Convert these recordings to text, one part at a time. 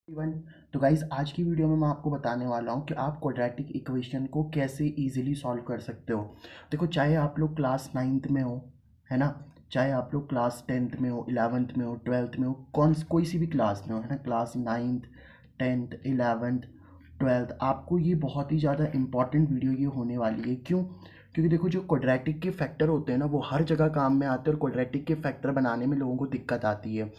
Everyone. तो guys आज की वीडियो में मैं आपको बताने वाला हूँ कि आप क्वाड्रेटिक इक्वेशन को कैसे इजीली सॉल्व कर सकते हो। देखो, चाहे आप लोग क्लास 9th में हो, है ना, चाहे आप लोग क्लास 10th में हो, 11th में हो, 12th में हो, कोई सी भी क्लास में हो, है ना, class 9th 10th 11th 12th, आपको ये बहुत ही ज़्यादा इंपॉर्टेंट वीडियो ये होने वाली है। क्यों? क्योंकि देखो, जो क्वाड्रेटिक के फैक्टर होते हैं ना, वो हर जगह काम में आते हैं और क्वाड्रेटिक के फैक्टर बनाने में लोगों को दिक्कत आती है।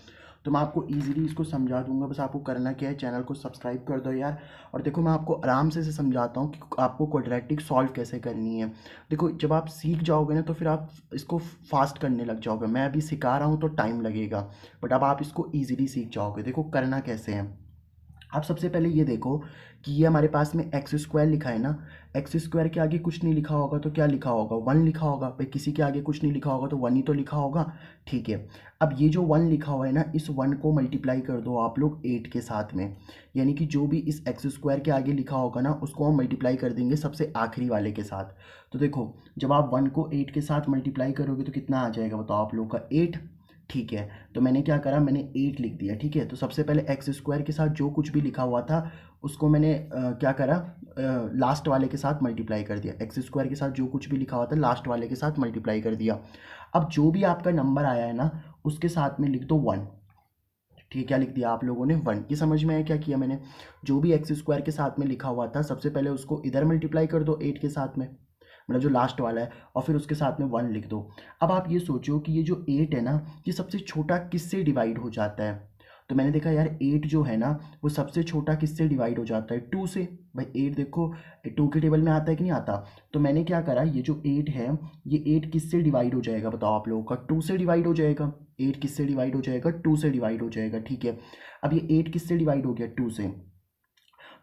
तो मैं आपको ईज़िली इसको समझा दूंगा। बस आपको करना क्या है, चैनल को सब्सक्राइब कर दो यार। और देखो, मैं आपको आराम से समझाता हूँ कि आपको क्वाड्रेटिक सॉल्व कैसे करनी है। देखो, जब आप सीख जाओगे ना तो फिर आप इसको फास्ट करने लग जाओगे। मैं अभी सिखा रहा हूँ तो टाइम लगेगा, बट अब आप इसको ईजिली सीख जाओगे। देखो करना कैसे है। आप सबसे पहले ये देखो कि ये हमारे पास में एक्स स्क्वायर लिखा है ना। एक्स स्क्वायर के आगे कुछ नहीं लिखा होगा तो क्या लिखा होगा? वन लिखा होगा। भाई किसी के आगे कुछ नहीं लिखा होगा तो वन ही तो लिखा होगा। ठीक है, अब ये जो वन लिखा हुआ है ना, इस वन को मल्टीप्लाई कर दो आप लोग 8 के साथ में। यानी कि जो भी इस एक्स स्क्वायर के आगे लिखा होगा ना, उसको हम मल्टीप्लाई कर देंगे सबसे आखिरी वाले के साथ। तो देखो, जब आप वन को 8 के साथ मल्टीप्लाई करोगे तो कितना आ जाएगा बताओ आप लोग का? 8। ठीक है, तो मैंने क्या करा, मैंने 8 लिख दिया। ठीक है, तो सबसे पहले एक्स स्क्वायर के साथ जो कुछ भी लिखा हुआ था उसको मैंने क्या करा, लास्ट वाले के साथ मल्टीप्लाई कर दिया। एक्स स्क्वायर के साथ जो कुछ भी लिखा हुआ था लास्ट वाले के साथ मल्टीप्लाई कर दिया। अब जो भी आपका नंबर आया है ना, उसके साथ में लिख दो 1। ठीक है, क्या लिख दिया आप लोगों ने? 1। ये समझ में आया क्या किया मैंने? जो भी एक्स स्क्वायर के साथ में लिखा हुआ था सबसे पहले उसको इधर मल्टीप्लाई कर दो 8 के साथ में, मतलब जो लास्ट वाला है, और फिर उसके साथ में 1 लिख दो। अब आप ये सोचो कि ये जो 8 है ना, ये सबसे छोटा किससे डिवाइड हो जाता है? तो मैंने देखा यार 8 जो है ना, वो सबसे छोटा किससे डिवाइड हो जाता है? 2 से। भाई 8 देखो 2 के टेबल में आता है कि नहीं आता? तो मैंने क्या करा, ये जो 8 है, ये 8 किससे डिवाइड हो जाएगा बताओ आप लोगों का? 2 से डिवाइड हो जाएगा। 8 किससे डिवाइड हो जाएगा? 2 से डिवाइड हो जाएगा। ठीक है, अब ये 8 किससे डिवाइड हो गया? 2 से।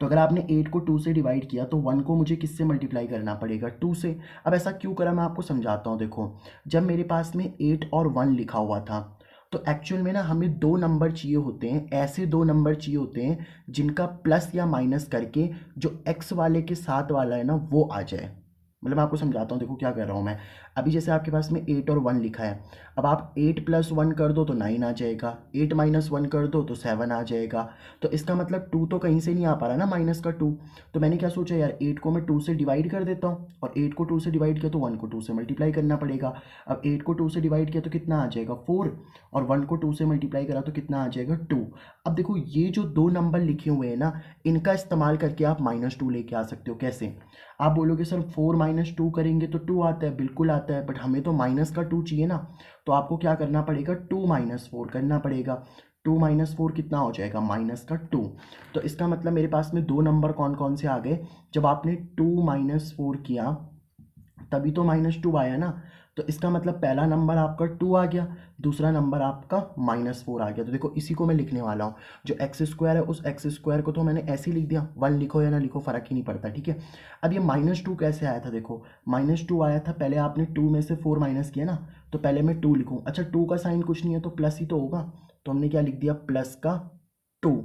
तो अगर आपने 8 को 2 से डिवाइड किया तो 1 को मुझे किससे मल्टीप्लाई करना पड़ेगा? 2 से। अब ऐसा क्यों करा मैं आपको समझाता हूँ। देखो, जब मेरे पास में 8 और 1 लिखा हुआ था तो एक्चुअल में ना हमें दो नंबर चाहिए होते हैं, ऐसे दो नंबर चाहिए होते हैं जिनका प्लस या माइनस करके जो एक्स वाले के साथ वाला है ना वो आ जाए। मतलब मैं आपको समझाता हूँ, देखो क्या कर रहा हूँ मैं। अभी जैसे आपके पास में 8 और 1 लिखा है, अब आप 8 प्लस 1 कर दो तो 9 आ जाएगा, 8 माइनस 1 कर दो तो 7 आ जाएगा। तो इसका मतलब 2 तो कहीं से नहीं आ पा रहा ना, माइनस का 2। तो मैंने क्या सोचा यार, 8 को मैं 2 से डिवाइड कर देता हूँ, और 8 को 2 से डिवाइड किया तो 1 को 2 से मल्टीप्लाई करना पड़ेगा। अब 8 को 2 से डिवाइड किया तो कितना आ जाएगा? 4। और 1 को 2 से मल्टीप्लाई करा तो कितना आ जाएगा? 2। अब देखो, ये जो दो नंबर लिखे हुए हैं ना, इनका इस्तेमाल करके आप -2 लेके आ सकते हो। कैसे? आप बोलोगे सर 4 - 2 करेंगे तो 2 आता है। बिल्कुल आता है, बट हमें तो माइनस का 2 चाहिए ना। तो आपको क्या करना पड़ेगा? 2 - 4 करना पड़ेगा। 2 - 4 कितना हो जाएगा? -2। तो इसका मतलब मेरे पास में दो नंबर कौन कौन से आ गए? जब आपने 2 - 4 किया तभी तो -2 आया ना। तो इसका मतलब पहला नंबर आपका 2 आ गया, दूसरा नंबर आपका -4 आ गया। तो देखो, इसी को मैं लिखने वाला हूँ। जो एक्स स्क्वायर है उस एक्स स्क्वायर को तो मैंने ऐसे ही लिख दिया, 1 लिखो या ना लिखो फ़र्क ही नहीं पड़ता। ठीक है, अब ये -2 कैसे आया था? देखो, -2 आया था, पहले आपने 2 में से 4 माइनस किया ना, तो पहले मैं 2 लिखूँ। अच्छा, 2 का साइन कुछ नहीं है तो प्लस ही तो होगा, तो हमने क्या लिख दिया? प्लस का 2।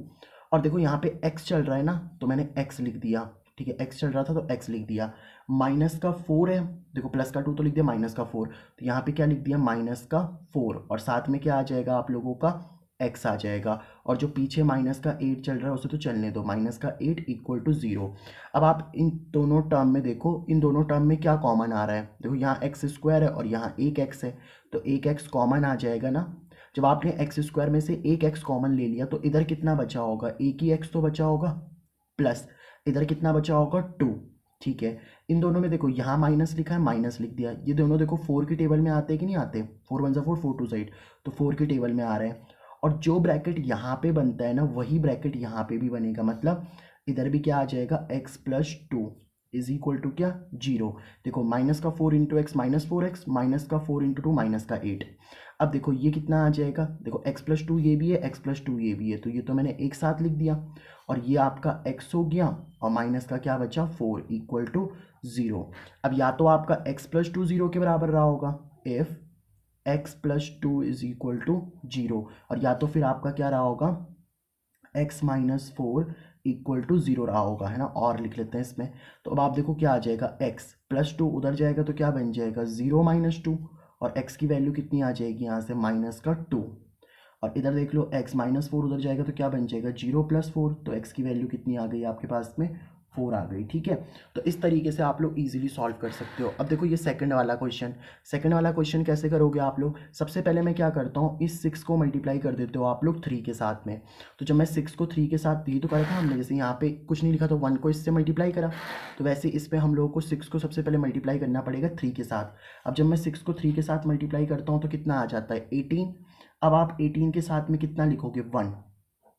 और देखो यहाँ पे x चल रहा है ना, तो मैंने x लिख दिया। ठीक है, x चल रहा था तो x लिख दिया। माइनस का 4 है, देखो प्लस का 2 तो लिख दिया, माइनस का 4, तो यहाँ पे क्या लिख दिया? माइनस का 4, और साथ में क्या आ जाएगा आप लोगों का? x आ जाएगा। और जो पीछे माइनस का 8 चल रहा है उसे तो चलने दो, माइनस का 8 इक्वल टू 0। अब आप इन दोनों टर्म में देखो, इन दोनों टर्म में क्या कॉमन आ रहा है? देखो, यहाँ एक्स स्क्वायर है और यहाँ एक x है, तो एक x कॉमन आ जाएगा ना। जब आपने एक्स स्क्वायर में से एक x कॉमन ले लिया तो इधर कितना बचा होगा? एक ही x तो बचा होगा, प्लस इधर कितना बचा होगा? 2। ठीक है, इन दोनों में देखो, यहाँ माइनस लिखा है, माइनस लिख दिया। ये दोनों देखो 4 की टेबल में आते हैं कि नहीं आते? 4 1 4, 4 2 8, तो 4 की टेबल में आ रहे हैं। और जो ब्रैकेट यहाँ पे बनता है ना, वही ब्रैकेट यहाँ पे भी बनेगा। मतलब इधर भी क्या आ जाएगा? x plus 2 is equal to क्या? 0। देखो, माइनस का 4 इंटू एक्स -4x, माइनस का 4 इंटू 2 माइनस का 8। अब देखो ये कितना आ जाएगा? देखो x प्लस 2 ये भी है, x प्लस 2 ये भी है, तो ये तो मैंने एक साथ लिख दिया। और ये आपका x हो गया, और माइनस का क्या बचा? 4 इक्वल टू 0। अब या तो आपका x प्लस 2 0 के बराबर रहा होगा, if x plus 2 is equal to 0, और या तो फिर आपका क्या रहा होगा? x माइनस 4 इक्वल टू 0 रहा होगा, है ना। और लिख लेते हैं इसमें। तो अब आप देखो क्या आ जाएगा? x प्लस 2 उधर जाएगा तो क्या बन जाएगा? 0 - 2, और x की वैल्यू कितनी आ जाएगी यहाँ से? -2। और इधर देख लो x -4 उधर जाएगा तो क्या बन जाएगा 0 + 4, तो x की वैल्यू कितनी आ गई आपके पास में 4 आ गई। ठीक है, तो इस तरीके से आप लोग इजीली सॉल्व कर सकते हो। अब देखो ये सेकंड वाला क्वेश्चन कैसे करोगे आप लोग। सबसे पहले मैं क्या करता हूँ, इस 6 को मल्टीप्लाई कर देते हो आप लोग 3 के साथ में। तो जब मैं 6 को 3 के साथ, ये तो करा था हमने, जैसे यहाँ पे कुछ नहीं लिखा तो 1 को इससे मल्टीप्लाई करा, तो वैसे इस पर हम लोगों को 6 को सबसे पहले मल्टीप्लाई करना पड़ेगा 3 के साथ। अब जब मैं 6 को 3 के साथ मल्टीप्लाई करता हूँ तो कितना आ जाता है 18। अब आप 18 के साथ में कितना लिखोगे 1,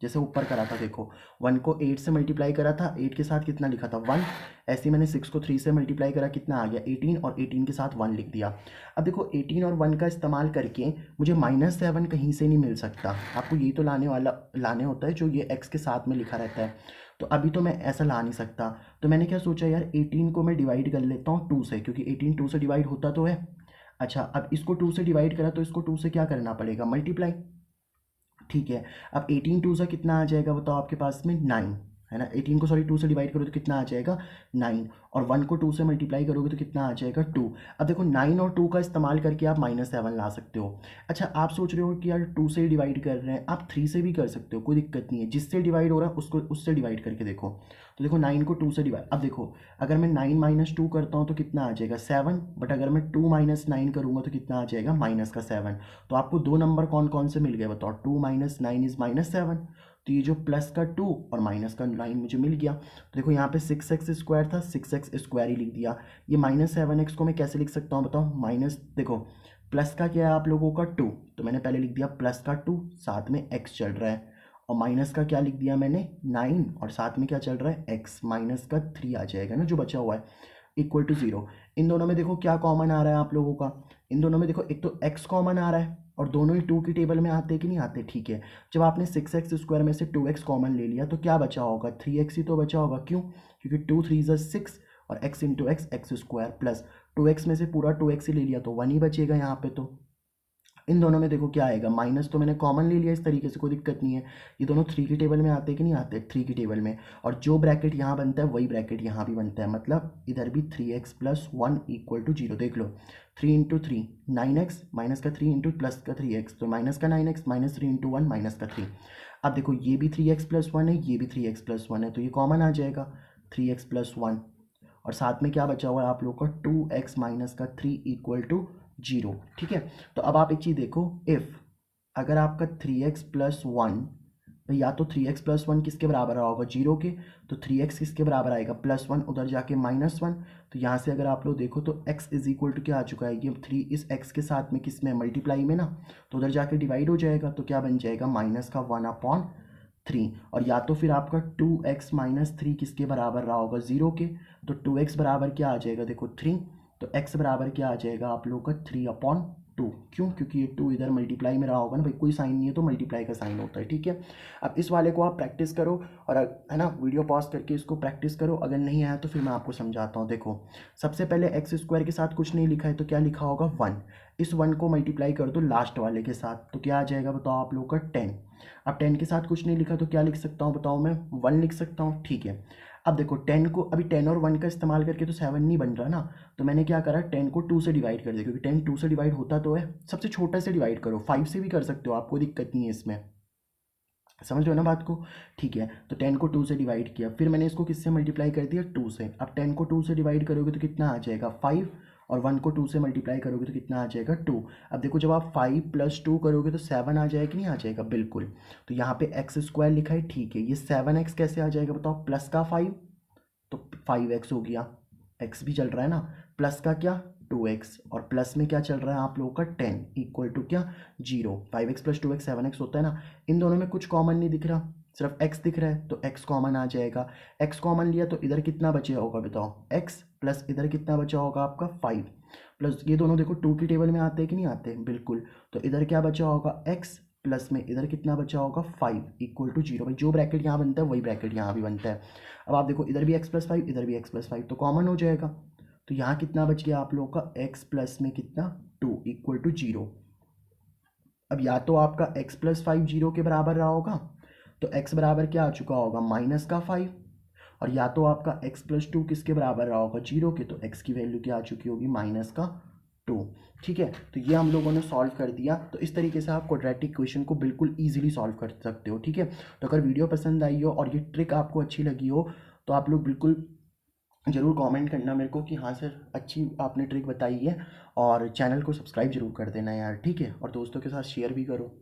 जैसे ऊपर करा था देखो 1 को 8 से मल्टीप्लाई करा था, 8 के साथ कितना लिखा था 1। ऐसे ही मैंने 6 को 3 से मल्टीप्लाई करा, कितना आ गया 18, और 18 के साथ 1 लिख दिया। अब देखो 18 और 1 का इस्तेमाल करके मुझे -7 कहीं से नहीं मिल सकता, आपको यही तो लाने होता है जो ये x के साथ में लिखा रहता है। तो अभी तो मैं ऐसा ला नहीं सकता, तो मैंने क्या सोचा यार 18 को मैं डिवाइड कर लेता हूँ 2 से, क्योंकि 18 2 से डिवाइड होता तो है। अच्छा, अब इसको 2 से डिवाइड करा तो इसको 2 से क्या करना पड़ेगा मल्टीप्लाई। ठीक है, अब 18 2 से कितना आ जाएगा बताओ आपके पास में 9, है ना। 18 को सॉरी 2 से डिवाइड करोगे तो कितना आ जाएगा 9, और 1 को 2 से मल्टीप्लाई करोगे तो कितना आ जाएगा 2। अब देखो 9 और 2 का इस्तेमाल करके आप -7 ला सकते हो। अच्छा, आप सोच रहे हो कि यार 2 से डिवाइड कर रहे हैं, आप 3 से भी कर सकते हो, कोई दिक्कत नहीं है। जिससे डिवाइड हो रहा है उसको उससे डिवाइड करके देखो। तो देखो 9 को 2 से डिवाइड, अब देखो अगर मैं 9 - 2 करता हूँ तो कितना आ जाएगा 7, बट अगर मैं 2 - 9 करूँगा तो कितना आ जाएगा -7। तो आपको दो नंबर कौन कौन से मिल गए बताओ, 2 - 9 इज -7। तो ये जो प्लस का 2 और माइनस का 9 मुझे मिल गया। तो देखो यहाँ पे 6x² था, 6x² ही लिख दिया। ये -7x को मैं कैसे लिख सकता हूँ बताओ, माइनस देखो प्लस का क्या है आप लोगों का 2, तो मैंने पहले लिख दिया प्लस का 2, साथ में x चल रहा है, और माइनस का क्या लिख दिया मैंने 9, और साथ में क्या चल रहा है x, माइनस का 3 आ जाएगा ना जो बचा हुआ है, इक्वल टू 0। इन दोनों में देखो क्या कॉमन आ रहा है आप लोगों का, इन दोनों में देखो एक तो x कॉमन आ रहा है, और दोनों ही 2 की टेबल में आते कि नहीं आते। ठीक है, जब आपने 6x² में से 2x कॉमन ले लिया तो क्या बचा होगा 3x ही तो बचा होगा। क्यों, क्योंकि 2 3 ज़ा 6 और x into x x² plus 2x में से पूरा 2x ही ले लिया तो 1 ही बचेगा यहाँ पे। तो इन दोनों में देखो क्या आएगा, माइनस तो मैंने कॉमन ले लिया इस तरीके से, कोई दिक्कत नहीं है। ये दोनों 3 की टेबल में आते कि नहीं आते, 3 की टेबल में, और जो ब्रैकेट यहाँ बनता है वही ब्रैकेट यहाँ भी बनता है, मतलब इधर भी 3x + 1 = 0। देख लो 3 × 3 9x, माइनस का 3 इंटू प्लस का 3x, तो माइनस का 9x, -3 × 1 माइनस का 3। अब देखो ये भी 3x + 1 है, ये भी 3x + 1 है, तो ये कॉमन आ जाएगा 3x + 1, और साथ में क्या बचा हुआ है आप लोग का 2x माइनस का 3 = 0। ठीक है, तो अब आप एक चीज़ देखो, इफ़ अगर आपका 3x + 1, या तो 3x + 1 किसके बराबर होगा 0 के, तो 3x किसके बराबर आएगा +1, उधर जाके -1। तो यहाँ से अगर आप लोग देखो तो x = क्या आ चुका है, ये 3 इस x के साथ में किस में मल्टीप्लाई में ना, तो उधर जाके डिवाइड हो जाएगा, तो क्या बन जाएगा -1/3। और या तो फिर आपका 2x - 3 किसके बराबर रहा होगा 0 के, तो 2x बराबर क्या आ जाएगा देखो 3, तो x बराबर क्या आ जाएगा आप लोग का 3/2। क्यों, क्योंकि ये 2 इधर मल्टीप्लाई में रहा होगा ना भाई, कोई साइन नहीं है तो मल्टीप्लाई का साइन होता है। ठीक है, अब इस वाले को आप प्रैक्टिस करो, और है ना वीडियो पॉज करके इसको प्रैक्टिस करो, अगर नहीं आया तो फिर मैं आपको समझाता हूँ। देखो सबसे पहले x² के साथ कुछ नहीं लिखा है तो क्या लिखा होगा 1, इस 1 को मल्टीप्लाई कर दो लास्ट वाले के साथ, तो क्या आ जाएगा बताओ आप लोग का 10। अब 10 के साथ कुछ नहीं लिखा तो क्या लिख सकता हूँ बताओ, मैं 1 लिख सकता हूँ। ठीक है, अब देखो 10 को, अभी 10 और 1 का इस्तेमाल करके तो 7 नहीं बन रहा ना, तो मैंने क्या करा 10 को 2 से डिवाइड कर दिया, क्योंकि 10 2 से डिवाइड होता तो है। सबसे छोटा से डिवाइड करो, 5 से भी कर सकते हो आप, कोई दिक्कत नहीं है इसमें, समझ रहे हो ना बात को। ठीक है, तो 10 को 2 से डिवाइड किया, फिर मैंने इसको किससे मल्टीप्लाई कर दिया 2 से। अब 10 को 2 से डिवाइड करोगे तो कितना आ जाएगा 5, और 1 को 2 से मल्टीप्लाई करोगे तो कितना आ जाएगा 2। अब देखो जब आप 5 + 2 करोगे तो 7 आ जाएगा कि नहीं आ जाएगा, बिल्कुल। तो यहाँ पे x² लिखा है, ठीक है, ये 7x कैसे आ जाएगा बताओ, प्लस का 5 तो 5x हो गया, x भी चल रहा है ना, प्लस का क्या 2x, और प्लस में क्या चल रहा है आप लोगों का 10 = क्या 0। 5x + 2x 7x होता है ना, इन दोनों में कुछ कॉमन नहीं दिख रहा, सिर्फ x दिख रहा है, तो x कॉमन आ जाएगा। x कॉमन लिया तो इधर कितना बचे होगा बताओ, x प्लस इधर कितना बचा होगा आपका 5, प्लस ये दोनों देखो 2 की टेबल में आते हैं कि नहीं आते, बिल्कुल। तो इधर क्या बचा होगा x, प्लस में इधर कितना बचा होगा 5 = 0। भाई जो ब्रैकेट यहाँ बनता है वही ब्रैकेट यहाँ भी बनता है। अब आप देखो इधर भी x + 5, इधर भी x + 5, तो कॉमन हो जाएगा, तो यहाँ कितना बच गया आप लोगों का x प्लस में कितना 2 = 0। अब या तो आपका x + 5 0 के बराबर रहा होगा, तो x बराबर क्या आ चुका होगा -5, और या तो आपका x + 2 किसके बराबर रहा होगा 0 के, तो x की वैल्यू क्या आ चुकी होगी -2। 2। ठीक है, तो ये हम लोगों ने सॉल्व कर दिया। तो इस तरीके से आप क्वाड्रेटिक इक्वेशन को बिल्कुल ईजिली सॉल्व कर सकते हो। ठीक है, तो अगर वीडियो पसंद आई हो और ये ट्रिक आपको अच्छी लगी हो तो आप लोग बिल्कुल ज़रूर कमेंट करना मेरे को कि हाँ सर अच्छी आपने ट्रिक बताई है, और चैनल को सब्सक्राइब जरूर कर देना यार। ठीक है, और दोस्तों के साथ शेयर भी करो।